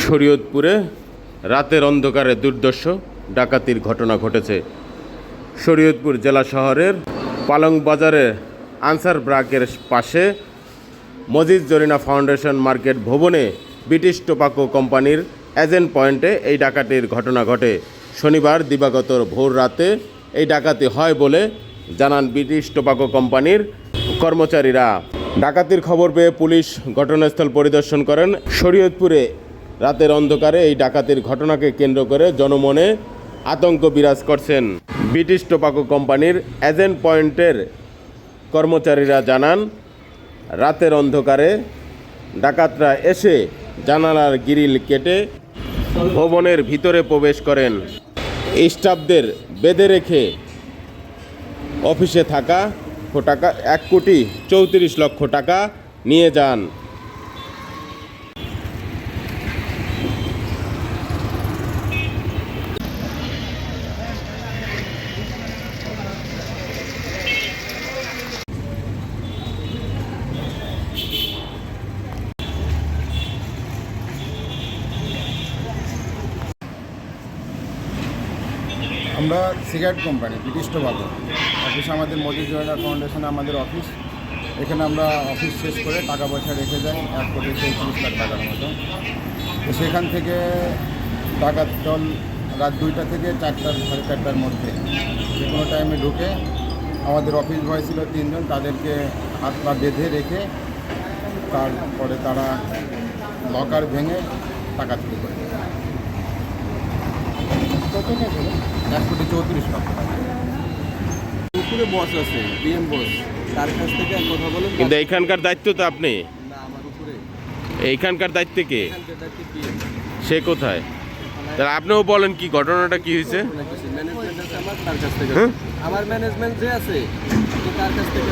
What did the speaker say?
শরীয়তপুরে রাতের অন্ধকারে দুর্দর্শ ডাকাতির ঘটনা ঘটেছে। শরীয়তপুর জেলা শহরের পালং বাজারে আনসার ব্রাকের পাশে মজিদ জরিনা ফাউন্ডেশন মার্কেট ভবনে ব্রিটিশ টোবাকো কোম্পানির এজেন্ট পয়েন্টে এই ডাকাতির ঘটনা ঘটে। শনিবার দিবাগত ভোর রাতে এই ডাকাতি হয় বলে জানান ব্রিটিশ টোবাকো কোম্পানির কর্মচারীরা। ডাকাতির খবর পেয়ে পুলিশ ঘটনাস্থল পরিদর্শন করেন। শরীয়তপুরে রাতের অন্ধকারে এই ডাকাতির ঘটনাকে কেন্দ্র করে জনমনে আতঙ্ক বিরাজ করছেন। ব্রিটিশ টোবাকো কোম্পানির এজেন্ট পয়েন্টের কর্মচারীরা জানান, রাতের অন্ধকারে ডাকাতরা এসে জানালার গ্রিল কেটে ভবনের ভিতরে প্রবেশ করেন। স্টাফদের বেঁধে রেখে অফিসে থাকা টাকা 1,34,00,000 টাকা নিয়ে যান। আমরা cigarette company British tobacco office, আমাদের মজিদ জরিনা ফাউন্ডেশন আমাদের অফিস। এখানে আমরা অফিস শেষ করে টাকা পয়সা রেখে যাই 1,34,00,000 টাকার মতো। তো সেখান থেকে ডাকাত দল রাত 2টা থেকে 4টা, 4:30টার মধ্যে যে কোনো টাইমে ঢুকে আমাদের অফিস বয় ছিল 3 জন, তাদেরকে হাত পা বেঁধে রেখে তারপরে তারা লকার ভেঙে টাকা চুরি করে। কত টাকা? 1,34,00,000 টাকা। উপরে বস আছে, বিএম বস, তার কাছ থেকে কথা বলেন। কিন্তু এইখানকার দায়িত্ব তো আপনি, না আমার উপরে এইখানকার দায়িত্ব কে? এখানকার দায়িত্ব PM। সে কোথায়? তাহলে আপনিও বলেন কি ঘটনাটা কি হয়েছে? ম্যানেজমেন্ট আছে আমার, তার কাছ থেকে হ্যাঁ? আমার ম্যানেজমেন্ট যে আছে তার কাছ থেকে